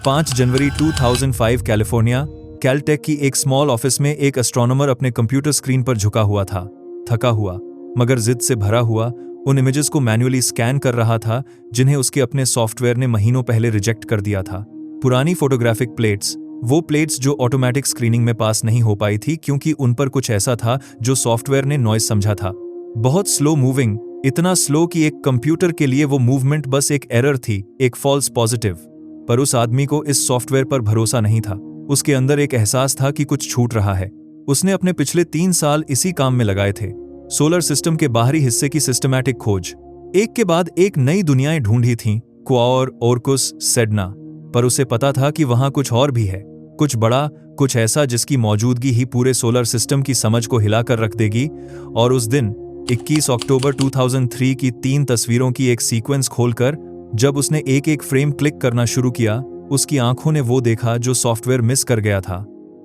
5 जनवरी 2005 California Caltech की एक small office में एक एस्ट्रोनॉमर अपने कंप्यूटर स्क्रीन पर झुका हुआ था, थका हुआ मगर जिद से भरा हुआ उन इमेजेस को मैन्युअली स्कैन कर रहा था जिन्हें उसके अपने सॉफ्टवेयर ने महीनों पहले रिजेक्ट कर दिया था। पुरानी फोटोग्राफिक प्लेट्स, वो प्लेट्स जो ऑटोमेटिक स्क्रीनिंग में पास नहीं हो पाई थी क्योंकि उन पर कुछ ऐसा था जो सॉफ्टवेयर ने नॉइज समझा था। बहुत स्लो मूविंग, इतना स्लो कि एक कंप्यूटर के लिए वो मूवमेंट बस एक एरर थी, एक फॉल्स पॉजिटिव। पर उस आदमी को इस सॉफ्टवेयर पर भरोसा नहीं था। उसके अंदर एक एहसास था कि कुछ छूट रहा है। उसने अपने पिछले 3 साल इसी काम में लगाए थे, सोलर सिस्टम के बाहरी हिस्से की सिस्टमैटिक खोज। एक के बाद एक नई दुनियाएं ढूंढी थीं, क्वाओर, ओर्कुस, सेडना। पर उसे पता था कि वहां कुछ और भी है, कुछ बड़ा, कुछ ऐसा जिसकी मौजूदगी ही पूरे सोलर सिस्टम की समझ को हिलाकर रख देगी। और उस दिन 21 अक्टूबर 2003 की 3 तस्वीरों की एक सीक्वेंस खोलकर जब उसने एक एक फ्रेम क्लिक करना शुरू किया, उसकी आंखों ने वो देखा जो सॉफ्टवेयर मिस कर गया था।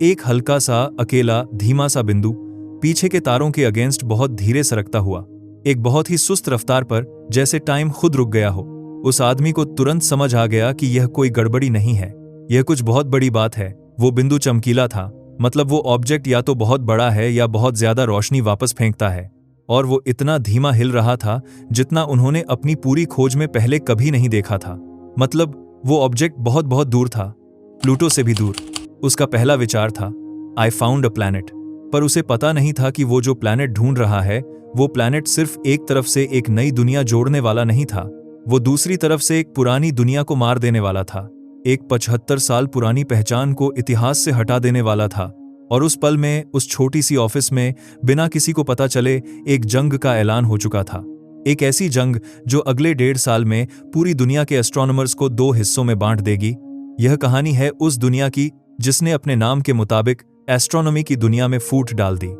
एक हल्का सा, अकेला, धीमा सा बिंदु, पीछे के तारों के अगेंस्ट बहुत धीरे सरकता हुआ, एक बहुत ही सुस्त रफ्तार पर, जैसे टाइम खुद रुक गया हो। उस आदमी को तुरंत समझ आ गया कि यह कोई गड़बड़ी नहीं है, यह कुछ बहुत बड़ी बात है। वो बिंदु चमकीला था, मतलब वो ऑब्जेक्ट या तो बहुत बड़ा है या बहुत ज्यादा रोशनी वापस फेंकता है। और वो इतना धीमा हिल रहा था जितना उन्होंने अपनी पूरी खोज में पहले कभी नहीं देखा था। मतलब वो ऑब्जेक्ट बहुत बहुत दूर था, प्लूटो से भी दूर। उसका पहला विचार था, आई फाउंड अ प्लैनेट। पर उसे पता नहीं था कि वो जो प्लैनेट ढूंढ रहा है, वो प्लैनेट सिर्फ एक तरफ से एक नई दुनिया जोड़ने वाला नहीं था, वो दूसरी तरफ से एक पुरानी दुनिया को मार देने वाला था। एक 75 साल पुरानी पहचान को इतिहास से हटा देने वाला था। और उस पल में, उस छोटी सी ऑफिस में, बिना किसी को पता चले, एक जंग का ऐलान हो चुका था। एक ऐसी जंग जो अगले 1.5 साल में पूरी दुनिया के एस्ट्रोनॉमर्स को 2 हिस्सों में बांट देगी। यह कहानी है उस दुनिया की जिसने अपने नाम के मुताबिक एस्ट्रोनॉमी की दुनिया में फूट डाल दी।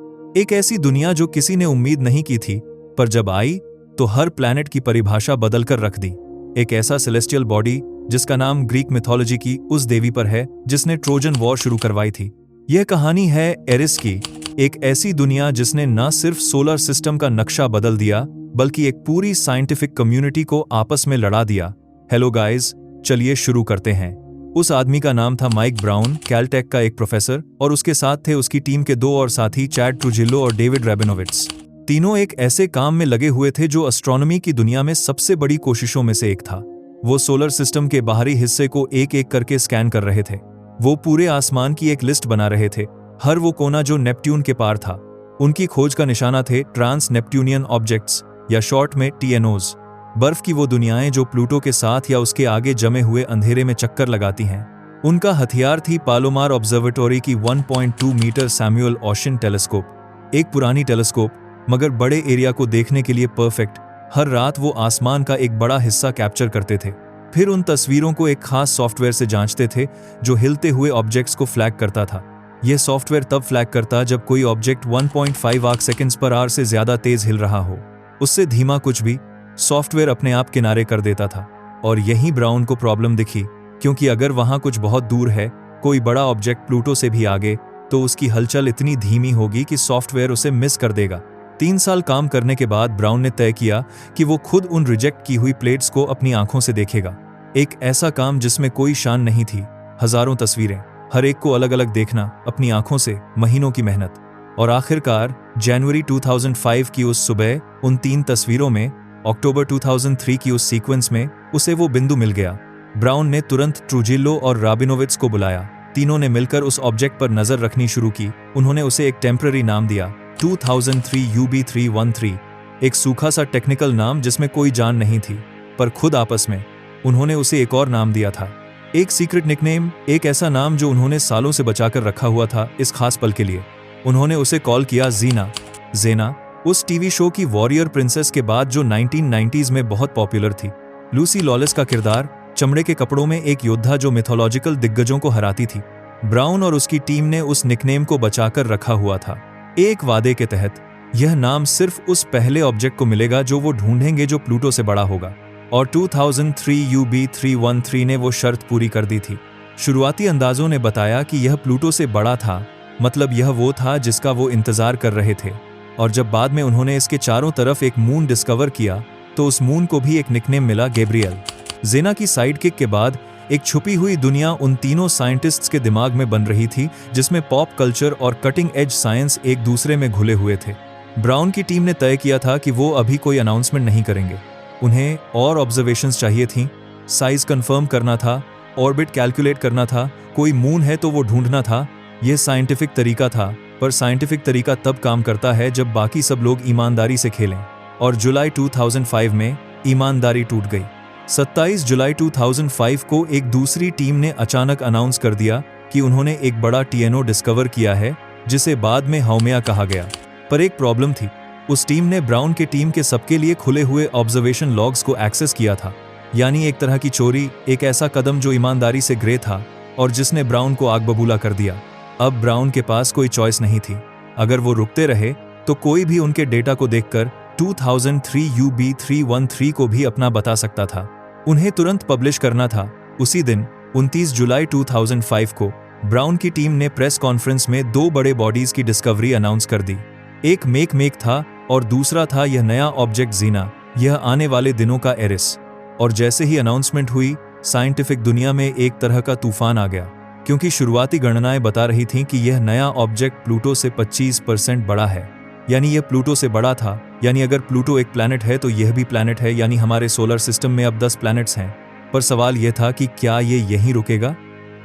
एक ऐसी दुनिया जो किसी ने उम्मीद नहीं की थी, पर जब आई तो हर प्लैनेट की परिभाषा बदलकर रख दी। एक ऐसा सेलेस्टियल बॉडी जिसका नाम ग्रीक मिथोलॉजी की उस देवी पर है जिसने ट्रोजन वॉर शुरू करवाई थी। यह कहानी है एरिस की, एक ऐसी दुनिया जिसने न सिर्फ सोलर सिस्टम का नक्शा बदल दिया बल्कि एक पूरी साइंटिफिक कम्युनिटी को आपस में लड़ा दिया। हेलो गाइस, चलिए शुरू करते हैं। उस आदमी का नाम था माइक ब्राउन, कैलटेक का एक प्रोफेसर, और उसके साथ थे उसकी टीम के 2 और साथी, चैड ट्रूजिलो और डेविड रैबिनोविट्स। तीनों एक ऐसे काम में लगे हुए थे जो एस्ट्रोनॉमी की दुनिया में सबसे बड़ी कोशिशों में से एक था। वो सोलर सिस्टम के बाहरी हिस्से को एक एक करके स्कैन कर रहे थे। वो पूरे आसमान की एक लिस्ट बना रहे थे, हर वो कोना जो नेपट्यून के पार था। उनकी खोज का निशाना थे ट्रांस नेपट्यूनियन ऑब्जेक्ट्स, या शॉर्ट में TNOs, बर्फ की वो दुनियाएं जो प्लूटो के साथ या उसके आगे जमे हुए अंधेरे में चक्कर लगाती हैं। उनका हथियार थी पालोमार ऑब्जर्वेटरी की 1.2 मीटर सैमुअल ओशन टेलीस्कोप, एक पुरानी टेलीस्कोप मगर बड़े एरिया को देखने के लिए परफेक्ट। हर रात वो आसमान का एक बड़ा हिस्सा कैप्चर करते थे, फिर उन तस्वीरों को एक खास सॉफ्टवेयर से जांचते थे जो हिलते हुए ऑब्जेक्ट्स को फ्लैग करता था। यह सॉफ्टवेयर तब फ्लैग करता जब कोई object 1.5 arc seconds per hour से ज्यादा तेज हिल रहा हो। उससे धीमा कुछ भी सॉफ्टवेयर अपने आप किनारे कर देता था। और यही ब्राउन को प्रॉब्लम दिखी, क्योंकि अगर वहां कुछ बहुत दूर है, कोई बड़ा ऑब्जेक्ट प्लूटो से भी आगे, तो उसकी हलचल इतनी धीमी होगी कि सॉफ्टवेयर उसे मिस कर देगा। 3 साल काम करने के बाद ब्राउन ने तय किया कि वो खुद उन रिजेक्ट की हुई प्लेट्स को अपनी आंखों से देखेगा। एक ऐसा काम जिसमें कोई शान नहीं थी, हजारों तस्वीरें, हर एक को अलग अलग देखना अपनी आंखों से, महीनों की मेहनत। और आखिरकार जनवरी 2005 की उस सुबह, उन 3 तस्वीरों में, अक्टूबर 2003 की उस सीक्वेंस में, उसे वो बिंदु मिल गया। ब्राउन ने तुरंत ट्रूजिलो और राबिनोविट्स को बुलाया। तीनों ने मिलकर उस ऑब्जेक्ट पर नजर रखनी शुरू की। उन्होंने उसे एक टेम्पररी नाम दिया, 2003 UB313, एक सूखा सा टेक्निकल नाम जिसमें कोई जान नहीं थी। पर खुद आपस में उन्होंने उसे एक और नाम दिया था, एक सीक्रेट निकनेम, एक ऐसा नाम जो उन्होंने सालों से बचाकर रखा हुआ था इस खास पल के लिए। उन्होंने उसे कॉल किया ज़ेना, उस टीवी शो की वॉरियर प्रिंसेस के बाद जो 1990s में बहुत पॉपुलर थी। लूसी लॉलेस का किरदार, चमड़े के कपड़ों में एक योद्धा जो मिथोलॉजिकल दिग्गजों को हराती थी। ब्राउन और उसकी टीम ने उस निकनेम को बचाकर रखा हुआ था, एक वादे के तहत, यह नाम सिर्फ उस पहले ऑब्जेक्ट को मिलेगा जो वो ढूंढेंगे जो प्लूटो से बड़ा होगा। और 2003 UB313 ने वो शर्त पूरी कर दी थी। शुरुआती अंदाजों ने बताया कि यह प्लूटो से बड़ा था, मतलब यह वो था जिसका वो इंतजार कर रहे थे। और जब बाद में उन्होंने इसके चारों तरफ एक मून डिस्कवर किया, तो उस मून को भी एक निकनेम मिला, गैब्रियल। ज़ेना की साइड किक के बाद एक छुपी हुई दुनिया उन तीनों साइंटिस्ट्स के दिमाग में बन रही थी, जिसमें पॉप कल्चर और कटिंग एज साइंस एक दूसरे में घुले हुए थे। ब्राउन की टीम ने तय किया था कि वो अभी कोई अनाउंसमेंट नहीं करेंगे। उन्हें और ऑब्जर्वेशंस चाहिए थीं, साइज कंफर्म करना था, ऑर्बिट कैलकुलेट करना था, कोई मून है तो वो ढूंढना था। यह साइंटिफिक तरीका था, पर साइंटिफिक तरीका तब काम करता है जब बाकी सब लोग ईमानदारी से खेलें। और जुलाई 2005 में ईमानदारी टूट गई। 27 जुलाई 2005 को एक दूसरी टीम ने अचानक अनाउंस कर दिया कि उन्होंने एक बड़ा टीएनओ डिस्कवर किया है, जिसे बाद में हाउमेया कहा गया। पर एक प्रॉब्लम थी। उस टीम ने ब्राउन के टीम के सबके लिए खुले हुए ऑब्जर्वेशन लॉग्स को एक्सेस किया था, यानी एक तरह की चोरी, एक ऐसा कदम जो ईमानदारी से ग्रे था और जिसने ब्राउन को आग बबूला कर दिया। अब ब्राउन के पास कोई चॉइस नहीं थी। अगर वो रुकते रहे तो कोई भी उनके डेटा को देखकर 2003 UB313 को भी अपना बता सकता था। उन्हें तुरंत पब्लिश करना था। उसी दिन 29 जुलाई 2005 को ब्राउन की टीम ने प्रेस कॉन्फ्रेंस में दो बड़े बॉडीज की डिस्कवरी अनाउंस कर दी। एक मेक था और दूसरा था यह नया ऑब्जेक्ट जीना, यह आने वाले दिनों का एरिस। और जैसे ही अनाउंसमेंट हुई, साइंटिफिक दुनिया में एक तरह का तूफान आ गया, क्योंकि शुरुआती गणनाएं बता रही थीं कि यह नया ऑब्जेक्ट प्लूटो से 25% बड़ा है। यानी यह प्लूटो से बड़ा था, यानी अगर प्लूटो एक प्लैनेट है तो यह भी प्लैनेट है, यानी हमारे सोलर सिस्टम में अब 10 प्लैनेट्स हैं। पर सवाल यह था कि क्या ये यहीं रुकेगा?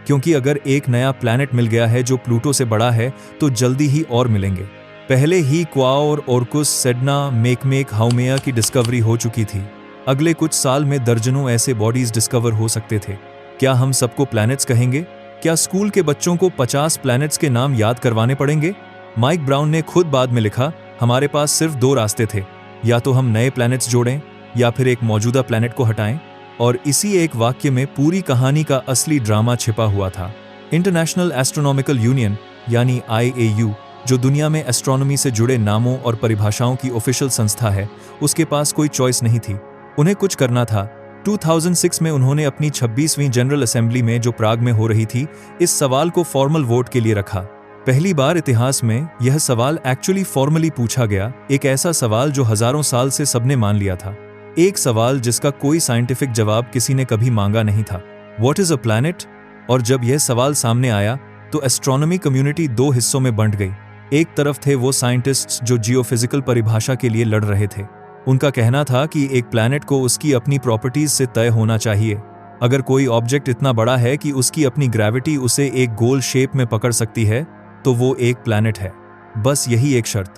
क्योंकि अगर एक नया प्लैनेट मिल गया है जो प्लूटो से बड़ा है, तो जल्दी ही और मिलेंगे। पहले ही क्वाओर, ओर्कुस, सेडना, मेक हाउमेया की डिस्कवरी हो चुकी थी। अगले कुछ साल में दर्जनों ऐसे बॉडीज डिस्कवर हो सकते थे। क्या हम सबको प्लैनेट्स कहेंगे? क्या स्कूल के बच्चों को 50 प्लैनेट्स के नाम याद करवाने पड़ेंगे? माइक ब्राउन ने खुद बाद में लिखा, हमारे पास सिर्फ 2 रास्ते थे, या तो हम नए प्लैनेट्स जोड़ें या फिर एक मौजूदा प्लैनेट को हटाएं। और इसी एक वाक्य में पूरी कहानी का असली ड्रामा छिपा हुआ था। इंटरनेशनल एस्ट्रोनॉमिकल यूनियन यानी IAU, जो दुनिया में एस्ट्रोनॉमी से जुड़े नामों और परिभाषाओं की ऑफिशियल संस्था है, उसके पास कोई चॉइस नहीं थी। उन्हें कुछ करना था। 2006 में उन्होंने अपनी 26वीं जनरल असेंबली में, जो प्राग में हो रही थी, इस सवाल को फॉर्मल वोट के लिए रखा। पहली बार इतिहास में यह सवाल एक्चुअली फॉर्मली पूछा गया, एक ऐसा सवाल जो हजारों साल से सबने मान लिया था। एक सवाल जिसका कोई साइंटिफिक जवाब किसी ने कभी मांगा नहीं था। What is a planet? और जब यह सवाल सामने आया तो एस्ट्रोनॉमी कम्युनिटी 2 हिस्सों में बंट गई। एक तरफ थे वो साइंटिस्ट्स जो जियोफिजिकल परिभाषा के लिए लड़ रहे थे। उनका कहना था कि एक प्लैनेट को उसकी अपनी प्रॉपर्टीज से तय होना चाहिए। अगर कोई ऑब्जेक्ट इतना बड़ा है कि उसकी अपनी ग्रेविटी उसे एक गोल शेप में पकड़ सकती है, तो वो एक प्लैनेट है। बस यही एक शर्त।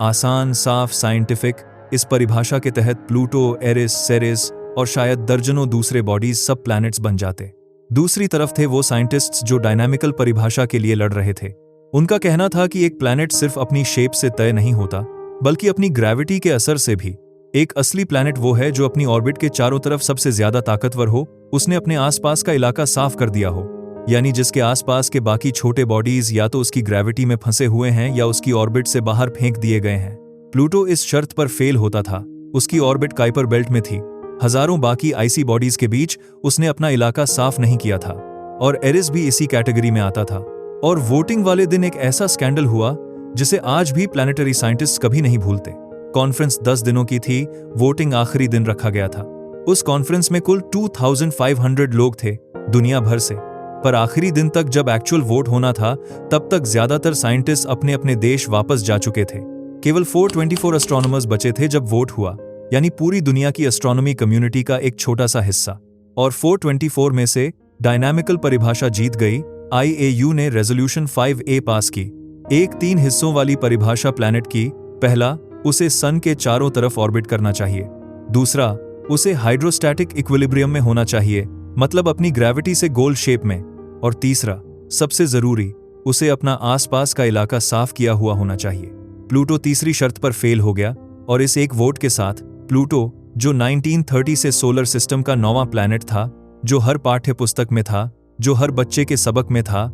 आसान, साफ, साइंटिफिक। इस परिभाषा के तहत प्लूटो, एरिस, सेरेस और शायद दर्जनों दूसरे बॉडीज सब प्लैनेट्स बन जाते। दूसरी तरफ थे वो साइंटिस्ट्स जो डायनामिकल परिभाषा के लिए लड़ रहे थे। उनका कहना था कि एक प्लैनेट सिर्फ अपनी शेप से तय नहीं होता, बल्कि अपनी ग्रेविटी के असर से भी। एक असली प्लैनेट वो है जो अपनी ऑर्बिट के चारों तरफ सबसे ज्यादा ताकतवर हो, उसने अपने आसपास का इलाका साफ कर दिया हो, यानी जिसके आसपास के बाकी छोटे बॉडीज या तो उसकी ग्रेविटी में फंसे हुए हैं या उसकी ऑर्बिट से बाहर फेंक दिए गए हैं। प्लूटो इस शर्त पर फेल होता था। उसकी ऑर्बिट काइपर बेल्ट में थी। हजारों बाकी आइसी बॉडीज के बीच उसने अपना इलाका साफ नहीं किया था। और एरिस भी इसी कैटेगरी में आता था। और वोटिंग वाले दिन एक ऐसा स्कैंडल हुआ जिसे आज भी प्लैनेटरी साइंटिस्ट कभी नहीं भूलते। कॉन्फ्रेंस 10 दिनों की थी। वोटिंग आखिरी दिन रखा गया था। उस कॉन्फ्रेंस में कुल 2500 लोग थे दुनिया भर से। पर आखिरी दिन तक जब एक्चुअल वोट होना था, तब तक ज्यादातर साइंटिस्ट अपने अपने देश वापस जा चुके थे। केवल 424 एस्ट्रोनॉमर्स बचे थे जब वोट हुआ, यानी पूरी दुनिया की एस्ट्रोनॉमी कम्युनिटी का एक छोटा सा हिस्सा। और 424 में से डायनामिकल परिभाषा जीत गई। IAU ने रेजोल्यूशन 5A पास की। एक 3 हिस्सों वाली परिभाषा प्लैनेट की। पहला, उसे सन के चारों तरफ ऑर्बिट करना चाहिए। दूसरा, उसे हाइड्रोस्टैटिक इक्विलिब्रियम में होना चाहिए, मतलब अपनी ग्रेविटी से गोल शेप में। और तीसरा, सबसे जरूरी, उसे अपना आसपास का इलाका साफ किया हुआ होना चाहिए। प्लूटो तीसरी शर्त पर फेल हो गया और इस एक वोट के साथ प्लूटो, जो 1930 से सोलर सिस्टम का 9वां प्लैनेट था, जो हर पाठ्य पुस्तक में था, जो हर बच्चे के सबक में था,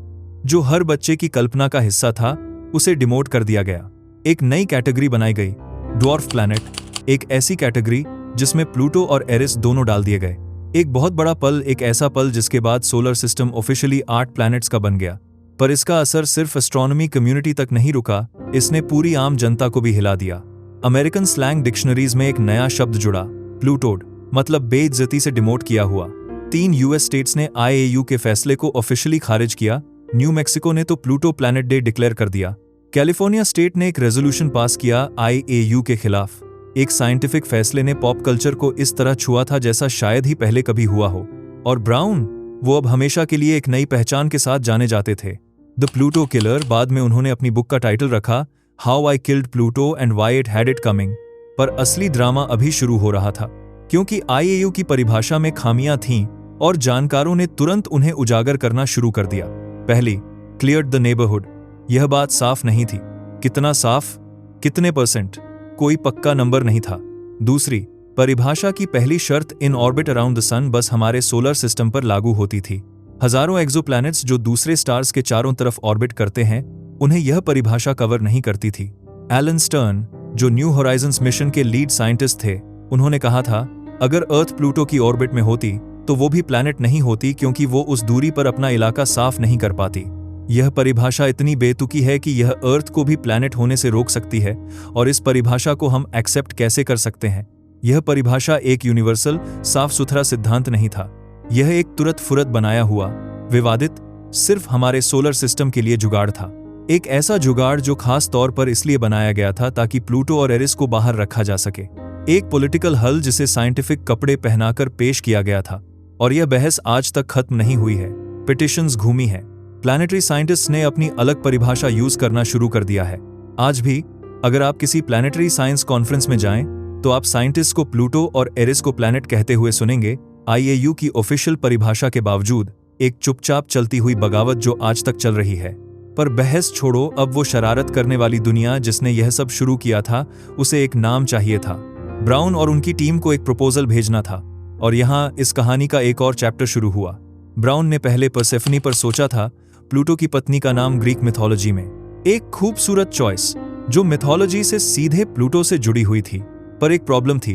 जो हर बच्चे की कल्पना का हिस्सा था, उसे डिमोट कर दिया गया। एक नई कैटेगरी बनाई गई, ड्वार्फ प्लैनेट। एक ऐसी कैटेगरी जिसमें प्लूटो और एरिस दोनों डाल दिए गए। एक बहुत बड़ा पल, एक ऐसा पल जिसके बाद सोलर सिस्टम ऑफिशियली 8 प्लैनेट्स का बन गया। पर इसका असर सिर्फ एस्ट्रोनॉमी कम्युनिटी तक नहीं रुका, इसने पूरी आम जनता को भी हिला दिया। अमेरिकन स्लैंग डिक्शनरीज में एक नया शब्द जुड़ा, प्लूटोड, मतलब बेइज्जती से डिमोट किया हुआ। 3 यूएस स्टेट्स ने आईएयू के फैसले को ऑफिशियली खारिज किया। न्यू मैक्सिको ने तो प्लूटो प्लैनेट डे डिक्लेयर कर दिया। कैलिफोर्निया स्टेट ने एक रेजोल्यूशन पास किया आईएयू के खिलाफ। एक साइंटिफिक फैसले ने पॉप कल्चर को इस तरह छुआ था जैसा शायद ही पहले कभी हुआ हो। और ब्राउन, वो अब हमेशा के लिए एक नई पहचान के साथ जाने जाते थे, द प्लूटो किलर। बाद में उन्होंने अपनी बुक का टाइटल रखा how I killed Pluto and why it had it coming. पर असली ड्रामा अभी शुरू हो रहा था, क्योंकि आईएयू की परिभाषा में खामियां थीं और जानकारों ने तुरंत उन्हें उजागर करना शुरू कर दिया। पहली, क्लियर्ड द नेबरहुड। यह बात साफ नहीं थी। कितना साफ? कितने %? कोई पक्का नंबर नहीं था। दूसरी, परिभाषा की पहली शर्त इन ऑर्बिट अराउंड द सन बस हमारे सोलर सिस्टम पर लागू होती थी। हजारों एक्सोप्लैनेट्स जो दूसरे स्टार्स के चारों तरफ ऑर्बिट करते हैं, उन्हें यह परिभाषा कवर नहीं करती थी। एलन स्टर्न, जो न्यू होराइजन्स मिशन के लीड साइंटिस्ट थे, उन्होंने कहा था अगर अर्थ प्लूटो की ऑर्बिट में होती तो वो भी प्लैनेट नहीं होती, क्योंकि वो उस दूरी पर अपना इलाका साफ नहीं कर पाती। यह परिभाषा इतनी बेतुकी है कि यह अर्थ को भी प्लैनेट होने से रोक सकती है, और इस परिभाषा को हम एक्सेप्ट कैसे कर सकते हैं? यह परिभाषा एक यूनिवर्सल, साफ सुथरा सिद्धांत नहीं था। यह एक तुरंत फुरत बनाया हुआ, विवादित, सिर्फ हमारे सोलर सिस्टम के लिए जुगाड़ था। एक ऐसा जुगाड़ जो खास तौर पर इसलिए बनाया गया था ताकि प्लूटो और एरिस को बाहर रखा जा सके। एक पॉलिटिकल हल जिसे साइंटिफिक कपड़े पहनाकर पेश किया गया था। और यह बहस आज तक खत्म नहीं हुई है। पिटिशंस घूमी है। प्लैनेटरी साइंटिस्ट्स ने अपनी अलग परिभाषा यूज करना शुरू कर दिया है। आज भी अगर आप किसी प्लैनेटरी साइंस कॉन्फ्रेंस में जाएं, तो आप साइंटिस्ट को प्लूटो और एरिस को प्लैनेट कहते हुए सुनेंगे। आईएयू की ऑफिशियल परिभाषा के बावजूद एक चुपचाप चलती हुई बगावत जो आज तक चल रही है। पर बहस छोड़ो, अब वो शरारत करने वाली दुनिया जिसने यह सब शुरू किया था, उसे एक नाम चाहिए था। ब्राउन और उनकी टीम को एक प्रपोजल भेजना था, और यहाँ इस कहानी का एक और चैप्टर शुरू हुआ। ब्राउन ने पहले परसेफनी पर सोचा था, प्लूटो की पत्नी का नाम ग्रीक मिथोलॉजी में एक खूबसूरत चॉइस जो मिथोलॉजी से सीधे प्लूटो से जुड़ी हुई थी। पर एक प्रॉब्लम थी।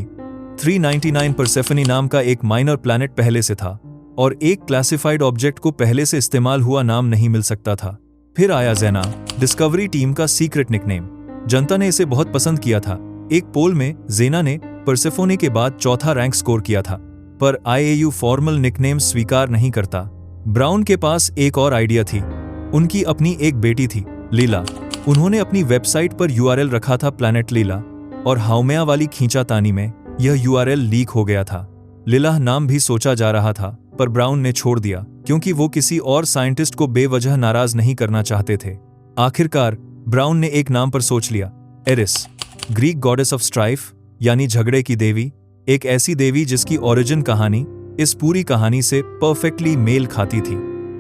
399 परसेफनी नाम का एक माइनर प्लैनेट पहले से था, और एक क्लासिफाइड ऑब्जेक्ट को पहले से इस्तेमाल हुआ नाम नहीं मिल सकता था। फिर आया जेना, डिस्कवरी टीम का सीक्रेट निकनेम। जनता ने इसे बहुत पसंद किया था। एक पोल में जेना ने परसेफोने के बाद चौथा रैंक स्कोर किया था, पर आईएयू फॉर्मल निकनेम स्वीकार नहीं करता। ब्राउन के पास एक और आइडिया थी। उनकी अपनी एक बेटी थी, लीला। उन्होंने अपनी वेबसाइट पर यूआरएल रखा था प्लैनेट लीला, और हाउमेया वाली खींचातानी में यह यूआरएल लीक हो गया था। लिला नाम भी सोचा जा रहा था, पर ब्राउन ने छोड़ दिया, क्योंकि वो किसी और साइंटिस्ट को बेवजह नाराज नहीं करना चाहते थे। आखिरकार ब्राउन ने एक नाम पर सोच लिया, Eris, Greek goddess of strife, यानी झगड़े की देवी। एक ऐसी देवी जिसकी ओरिजिन कहानी इस पूरी कहानी से परफेक्टली मेल खाती थी।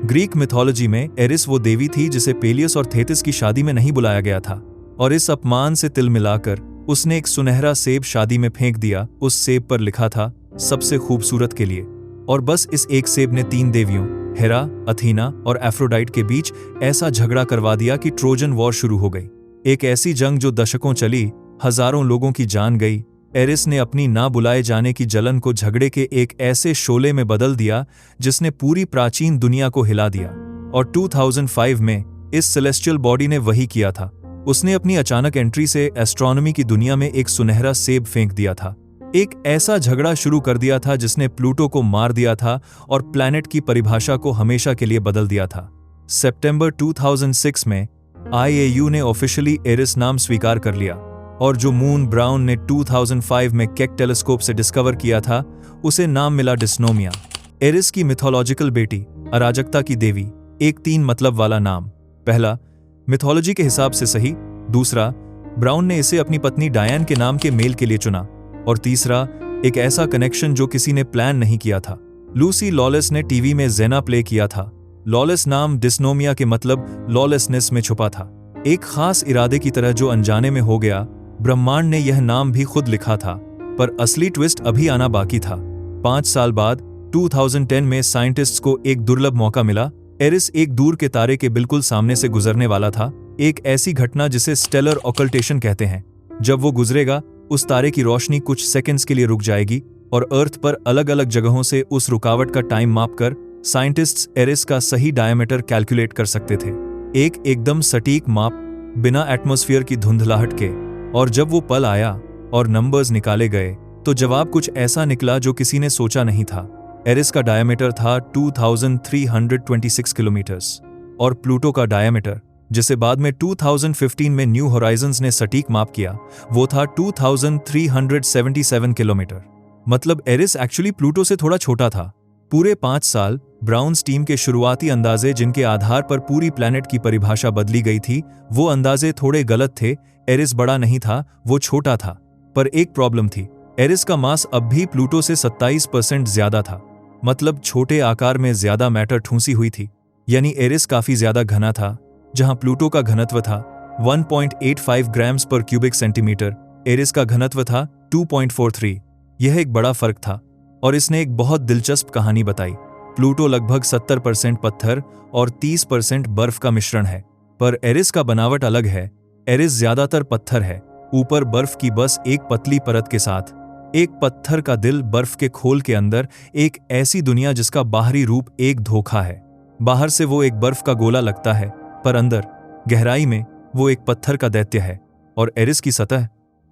ग्रीक मिथोलॉजी में एरिस वो देवी थी जिसे पेलियस और थेतिस की शादी में नहीं बुलाया गया था, और इस अपमान से तिल मिलाकर उसने एक सुनहरा सेब शादी में फेंक दिया। उस सेब पर लिखा था, सबसे खूबसूरत के लिए। और बस इस एक सेब ने 3 देवियों, हेरा, अथीना और एफ्रोडाइट के बीच ऐसा झगड़ा करवा दिया कि ट्रोजन वॉर शुरू हो गई। एक ऐसी जंग जो दशकों चली, हजारों लोगों की जान गई। एरिस ने अपनी ना बुलाए जाने की जलन को झगड़े के एक ऐसे शोले में बदल दिया जिसने पूरी प्राचीन दुनिया को हिला दिया। और 2005 में इस सेलेस्टियल बॉडी ने वही किया था। उसने अपनी अचानक एंट्री से एस्ट्रोनॉमी की दुनिया में एक सुनहरा सेब फेंक दिया था। एक ऐसा झगड़ा शुरू कर दिया था जिसने प्लूटो को मार दिया था और प्लैनेट की परिभाषा को हमेशा के लिए बदल दिया था। सितंबर 2006 में आईएयू ने ऑफिशियली एरिस नाम स्वीकार कर लिया, और जो मून ब्राउन ने 2005 में केक टेलीस्कोप से डिस्कवर किया था, उसे नाम मिला डिस्नोमिया। एरिस की मिथोलॉजिकल बेटी, अराजकता की देवी, एक 3 मतलब वाला नाम। पहला, मिथोलॉजी के हिसाब से सही। दूसरा, ब्राउन ने इसे अपनी पत्नी डायन के नाम के मेल के लिए चुना। और तीसरा, एक ऐसा कनेक्शन जो किसी ने प्लान नहीं किया था। लूसी लॉलेस ने टीवी में जेना प्ले किया था। लॉलेस नाम डिस्नोमिया के मतलब लॉलेसनेस में छुपा था, एक खास इरादे की तरह जो अनजाने में हो गया। ब्रह्मांड ने यह नाम भी खुद लिखा था, पर असली ट्विस्ट अभी आना बाकी था। 5 साल बाद 2010 में साइंटिस्ट्स को एक दुर्लभ मौका मिला। एरिस एक दूर के तारे के बिल्कुल सामने से गुजरने वाला था, एक ऐसी घटना जिसे स्टेलर ऑकल्टेशन कहते हैं। जब वो गुजरेगा, उस तारे की रोशनी कुछ सेकंड्स के लिए रुक जाएगी, और अर्थ पर अलग अलग जगहों से उस रुकावट का टाइम मापकर साइंटिस्ट्स एरिस का सही डायमीटर कैलकुलेट कर सकते थे। एक एकदम सटीक माप, बिना एटमॉस्फेयर की धुंधलाहट के। और जब वो पल आया और नंबर्स निकाले गए, तो जवाब कुछ ऐसा निकला जो किसी ने सोचा नहीं था। एरिस का डायमीटर था 2326 किलोमीटर्स और प्लूटो का डायमीटर, जिसे बाद में 2015 में न्यू होराइजन्स ने सटीक माप किया, वो था 2377 किलोमीटर। मतलब एरिस एक्चुअली प्लूटो से थोड़ा छोटा था। पूरे 5 साल ब्राउन्स टीम के शुरुआती अंदाजे, जिनके आधार पर पूरी प्लैनेट की परिभाषा बदली गई थी, वो अंदाजे थोड़े गलत थे। एरिस बड़ा नहीं था, वो छोटा था। पर एक प्रॉब्लम थी, एरिस का मास अब भी प्लूटो से 27% ज्यादा था। मतलब छोटे आकार में ज्यादा मैटर ठूंसी हुई थी। यानी एरिस काफी ज्यादा घना था। जहां प्लूटो का घनत्व था 1.85 ग्राम्स पर क्यूबिक सेंटीमीटर, एरिस का घनत्व था 2.43। यह एक बड़ा फर्क था और इसने एक बहुत दिलचस्प कहानी बताई। प्लूटो लगभग 70% पत्थर और 30% बर्फ का मिश्रण है, पर एरिस का बनावट अलग है। एरिस ज्यादातर पत्थर है, ऊपर बर्फ की बस एक पतली परत के साथ। एक पत्थर का दिल बर्फ के खोल के अंदर, एक ऐसी दुनिया जिसका बाहरी रूप एक धोखा है। बाहर से वो एक बर्फ का गोला लगता है, पर अंदर गहराई में वो एक पत्थर का दैत्य है। और एरिस की सतह,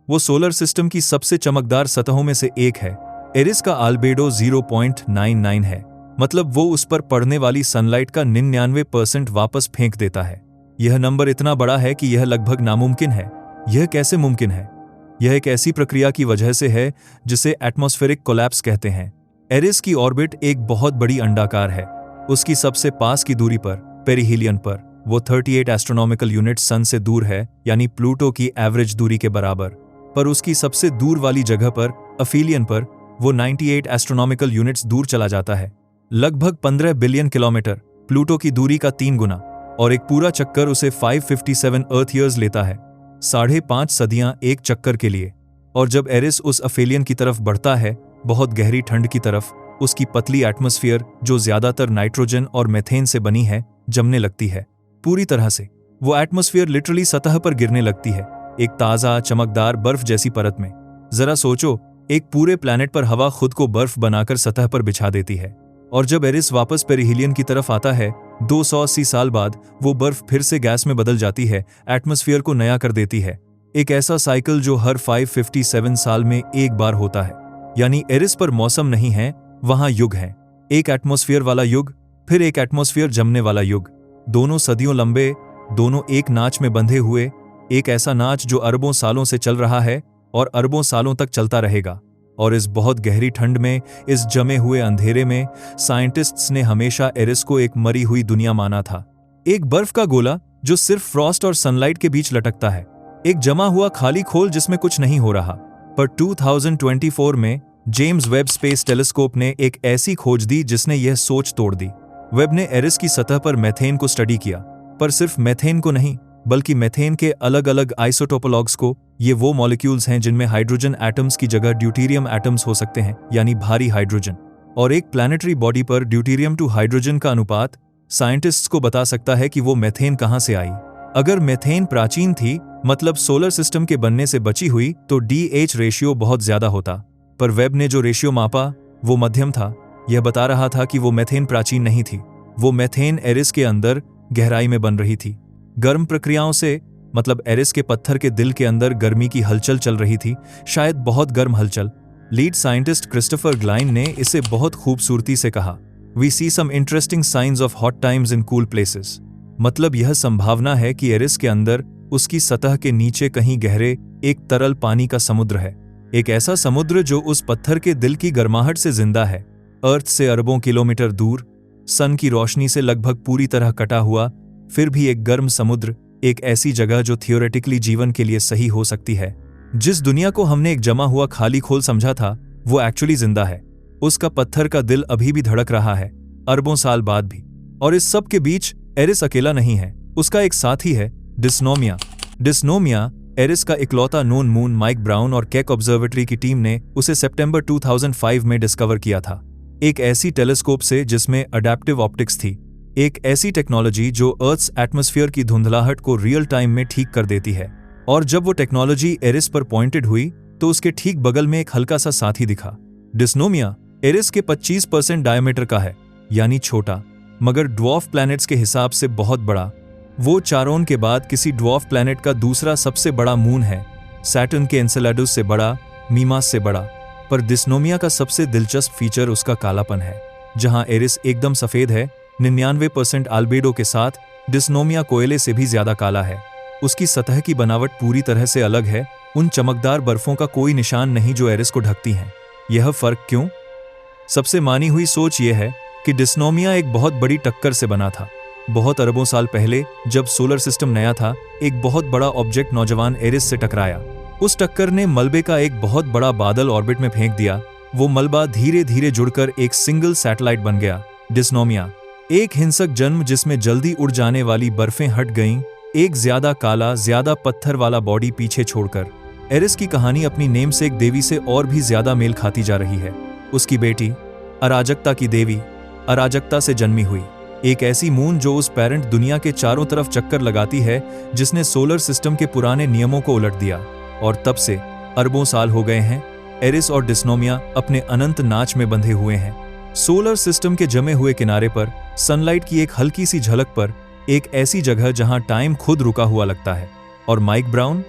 वो सोलर सिस्टम की सबसे चमकदार सतहों में से एक है। एरिस का आल्बेडो 0.99 है। मतलब वो उस पर पड़ने वाली सनलाइट का 99% वापस फेंक देता है। यह नंबर इतना बड़ा है कि यह लगभग नामुमकिन है। यह कैसे मुमकिन है? यह एक ऐसी प्रक्रिया की वजह से है जिसे एटमॉस्फेरिक कोलैप्स कहते हैं। एरिस की ऑर्बिट एक बहुत बड़ी अंडाकार है। उसकी सबसे पास की दूरी पर, पेरिहीलियन पर, वो 38 एस्ट्रोनॉमिकल यूनिट सन से दूर है, यानी प्लूटो की एवरेज दूरी के बराबर। पर उसकी सबसे दूर वाली जगह पर, अफीलियन पर, वो 98 एस्ट्रोनॉमिकल यूनिट्स दूर चला जाता है। लगभग 15 बिलियन किलोमीटर, प्लूटो की दूरी का 3 गुना। और एक पूरा चक्कर उसे 557 अर्थ ईयर्स लेता है, 5.5 सदियां एक चक्कर के लिए। और जब एरिस उस अफेलियन की तरफ बढ़ता है, बहुत गहरी ठंड की तरफ, उसकी पतली एटमॉस्फेयर, जो ज्यादातर नाइट्रोजन और मेथेन से बनी है, जमने लगती है। पूरी तरह से वो एटमॉस्फेयर लिटरली सतह पर गिरने लगती है, एक ताज़ा चमकदार बर्फ जैसी परत में। जरा सोचो, एक पूरे प्लैनेट पर हवा खुद को बर्फ बनाकर सतह पर बिछा देती है। और जब एरिस वापस पेरिहीलियन की तरफ आता है, 280 साल बाद, वो बर्फ फिर से गैस में बदल जाती है, एटमॉस्फेयर को नया कर देती है। एक ऐसा साइकिल जो हर 557 साल में एक बार होता है। यानी एरिस पर मौसम नहीं है, वहां युग है। एक एटमॉस्फेयर वाला युग, फिर एक एटमॉस्फेयर जमने वाला युग। दोनों सदियों लंबे, दोनों एक नाच में बंधे हुए। एक ऐसा नाच जो अरबों सालों से चल रहा है और अरबों सालों तक चलता रहेगा। और इस बहुत गहरी ठंड में, इस जमे हुए अंधेरे में, साइंटिस्ट्स ने हमेशा एरिस को एक मरी हुई दुनिया माना था। एक बर्फ का गोला जो सिर्फ फ्रॉस्ट और सनलाइट के बीच लटकता है। एक जमा हुआ खाली खोल जिसमें कुछ नहीं हो रहा। पर 2024 में जेम्स वेब स्पेस टेलीस्कोप ने एक ऐसी खोज दी जिसने यह सोच तोड़ दी। वेब ने एरिस की सतह पर मेथेन को स्टडी किया, पर सिर्फ मेथेन को नहीं, बल्कि मेथेन के अलग अलग आइसोटोपोलॉग्स को। ये वो मॉलिक्यूल्स हैं जिनमें हाइड्रोजन एटम्स की जगह ड्यूटेरियम एटम्स हो सकते हैं, यानी भारी हाइड्रोजन। और एक प्लैनेटरी बॉडी पर ड्यूटेरियम टू हाइड्रोजन का अनुपात साइंटिस्ट्स को बता सकता है कि वो मेथेन कहां से आई। अगर मेथेन प्राचीन थी, मतलब सोलर सिस्टम के बनने से बची हुई, तो DH रेशियो बहुत ज्यादा होता। पर वेब ने जो रेशियो मापा, वो मध्यम था। यह बता रहा था कि वो मेथेन प्राचीन नहीं थी। वो मेथेन एरिस के अंदर गहराई में बन रही थी। गर्म प्रक्रियाओं से, मतलब एरिस के पत्थर के दिल के अंदर गर्मी की हलचल चल रही थी, शायद बहुत गर्म हलचल। लीड साइंटिस्ट क्रिस्टोफर ग्लाइन ने इसे बहुत खूबसूरती से कहा, we see some interesting science of hot times in cool places. मतलब यह संभावना है कि एरिस के अंदर, उसकी सतह के नीचे कहीं गहरे, एक तरल पानी का समुद्र है। एक ऐसा समुद्र जो उस पत्थर के दिल की गर्माहट से जिंदा है। अर्थ से अरबों किलोमीटर दूर, सन की रोशनी से लगभग पूरी तरह कटा हुआ, फिर भी एक गर्म समुद्र। एक ऐसी जगह जो थियोरेटिकली जीवन के लिए सही हो सकती है। जिस दुनिया को हमने एक जमा हुआ खाली खोल समझा था, वो एक्चुअली जिंदा है। उसका पत्थर का दिल अभी भी धड़क रहा है, अरबों साल बाद भी। और इस सब के बीच एरिस अकेला नहीं है, उसका एक साथी है, डिस्नोमिया। डिस्नोमिया एरिस का इकलौता नोन मून। माइक ब्राउन और केक ऑब्जर्वेटरी की टीम ने उसे सितंबर 2005 में डिस्कवर किया था। एक ऐसी टेलीस्कोप से जिसमें अडैप्टिव ऑप्टिक्स थी। एक ऐसी टेक्नोलॉजी जो अर्थ्स एटमॉस्फेयर की धुंधलाहट को रियल टाइम में ठीक कर देती है। और जब वो टेक्नोलॉजी एरिस पर पॉइंटेड हुई, तो उसके ठीक बगल में एक हल्का सा साथी दिखा। डिस्नोमिया एरिस के 25% डायमीटर का है, यानी छोटा, मगर ड्वार्फ प्लैनेट्स के हिसाब से बहुत बड़ा। वो चारोन के बाद किसी ड्वार्फ प्लैनेट का दूसरा सबसे बड़ा मून है। सैटर्न के एन्सेलेडस से बड़ा, मीमास से बड़ा। पर डिस्नोमिया का सबसे दिलचस्प फीचर उसका कालापन है। जहां एरिस एकदम सफेद है 99% आल्बेडो के साथ, डिस्नोमिया कोयले से भी ज्यादा काला है। उसकी सतह की बनावट पूरी तरह से अलग है, उन चमकदार बर्फों का कोई निशान नहीं जो एरिस को ढकती हैं। यह फर्क क्यों? सबसे मानी हुई सोच यह है कि डिस्नोमिया एक बहुत बड़ी टक्कर से बना था। बहुत अरबों साल पहले जब सोलर सिस्टम नया था, एक बहुत बड़ा ऑब्जेक्ट नौजवान एरिस से टकराया। उस टक्कर ने मलबे का एक बहुत बड़ा बादल ऑर्बिट में फेंक दिया। वो मलबा धीरे धीरे जुड़कर एक सिंगल सैटेलाइट बन गया, डिस्नोमिया। एक हिंसक जन्म जिसमें जल्दी उड़ जाने वाली बर्फें हट गईं, एक ज्यादा काला, ज्यादा पत्थर वाला बॉडी पीछे छोड़कर। एरिस की कहानी अपनी नेमसेक देवी से और भी ज्यादा मेल खाती जा रही है। उसकी बेटी, अराजकता की देवी, अराजकता से जन्मी हुई, एक ऐसी मून जो उस पेरेंट दुनिया के चारों तरफ चक्कर लगाती है जिसने सोलर सिस्टम के पुराने नियमों को उलट दिया। और तब से अरबों साल हो गए हैं, एरिस और डिस्नोमिया अपने अनंत नाच में बंधे हुए हैं। सोलर सिस्टम के जमे हुए किनारे पर, सनलाइट की एक हल्की सी झलक पर, एक ऐसी जगह जहां टाइम खुद रुका हुआ लगता है। और माइक ब्राउन,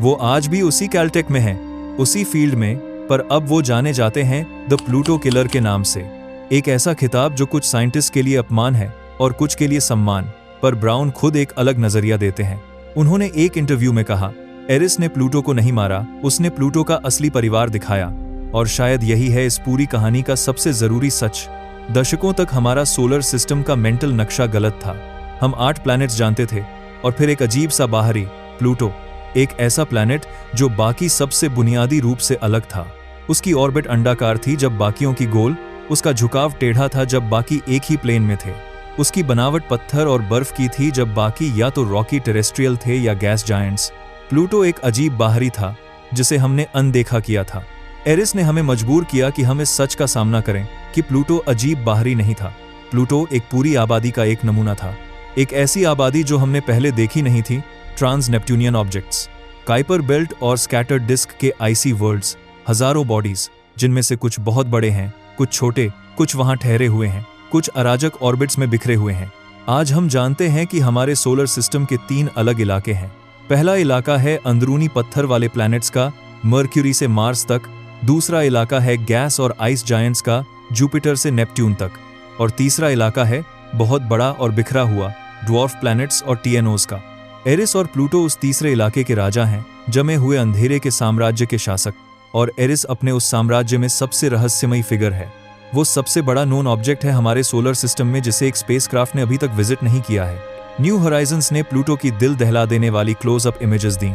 वो आज भी उसी कैलटेक में है, उसी फील्ड में, पर अब वो जाने जाते हैं द प्लूटो किलर के नाम से। एक ऐसा खिताब जो कुछ साइंटिस्ट के लिए अपमान है और कुछ के लिए सम्मान, पर ब्राउन खुद एक अलग नजरिया देते हैं। उन्होंने एक इंटरव्यू में कहा, एरिस ने प्लूटो को नहीं मारा, उसने प्लूटो का असली परिवार दिखाया। और शायद यही है इस पूरी कहानी का सबसे जरूरी सच। दशकों तक हमारा सोलर सिस्टम का मेंटल नक्शा गलत था। हम 8 प्लैनेट्स जानते थे और फिर एक अजीब सा बाहरी, प्लूटो, एक ऐसा प्लैनेट जो बाकी सबसे बुनियादी रूप से अलग था। उसकी ऑर्बिट अंडाकार थी जब बाकियों की गोल, उसका झुकाव टेढ़ा था जब बाकी एक ही प्लेन में थे। उसकी बनावट पत्थर और बर्फ की थी जब बाकी या तो रॉकी टेरेस्ट्रियल थे या गैस जायंट्स। प्लूटो एक अजीब बाहरी था जिसे हमने अनदेखा किया था। एरिस ने हमें मजबूर किया कि हम इस सच का सामना करें कि प्लूटो अजीब बाहरी नहीं था। प्लूटो एक पूरी आबादी का एक नमूना था, एक ऐसी आबादी जो हमने पहले देखी नहीं थी। ट्रांस नेप्ट्यूनियन ऑब्जेक्ट्स, काइपर बेल्ट और स्कैटर्ड डिस्क के आइसी वर्ल्ड्स, हजारों बॉडीज जिनमें से कुछ बहुत बड़े हैं, कुछ छोटे, कुछ वहां ठहरे हुए हैं, कुछ अराजक ऑर्बिट्स में बिखरे हुए हैं। आज हम जानते हैं कि हमारे सोलर सिस्टम के 3 अलग इलाके हैं। पहला इलाका है अंदरूनी पत्थर वाले प्लैनेट्स का, मर्क्यूरी से मार्स तक। दूसरा इलाका है गैस और आइस जायंट्स का, जुपिटर से नेपट्यून तक। और तीसरा इलाका है बहुत बड़ा और बिखरा हुआ, ड्वार्फ प्लैनेट्स और टीएनओज का। एरिस और प्लूटो उस तीसरे इलाके के राजा हैं, जमे हुए अंधेरे के साम्राज्य के शासक। और एरिस अपने उस साम्राज्य में सबसे रहस्यमयी फिगर है। वो सबसे बड़ा नोन ऑब्जेक्ट है हमारे सोलर सिस्टम में जिसे एक स्पेसक्राफ्ट ने अभी तक विजिट नहीं किया है। न्यू होराइजन्स ने प्लूटो की दिल दहला देने वाली क्लोज-अप इमेजेस दी।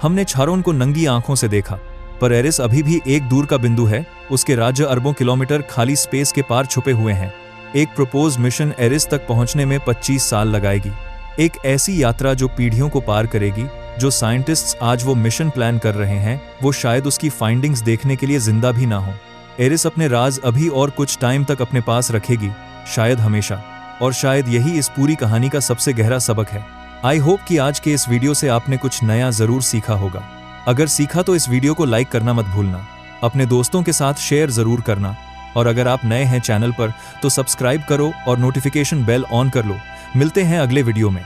हमने चारोन को नंगी आंखों से देखा, पर एरिस अभी भी एक दूर का बिंदु है। उसके राज्य अरबों किलोमीटर खाली स्पेस के पार छुपे हुए हैं। एक प्रपोज मिशन एरिस तक पहुंचने में 25 साल लगाएगी। एक ऐसी यात्रा जो पीढ़ियों को पार करेगी। जो साइंटिस्ट्स आज वो मिशन प्लान कर रहे हैं, वो शायद उसकी फाइंडिंग्स देखने के लिए जिंदा भी ना हो। एरिस अपने राज अभी और कुछ टाइम तक अपने पास रखेगी, शायद हमेशा। और शायद यही इस पूरी कहानी का सबसे गहरा सबक है। आई होप कि आज के इस वीडियो से आपने कुछ नया जरूर सीखा होगा। अगर सीखा तो इस वीडियो को लाइक करना मत भूलना, अपने दोस्तों के साथ शेयर जरूर करना। और अगर आप नए हैं चैनल पर तो सब्सक्राइब करो और नोटिफिकेशन बेल ऑन कर लो। मिलते हैं अगले वीडियो में।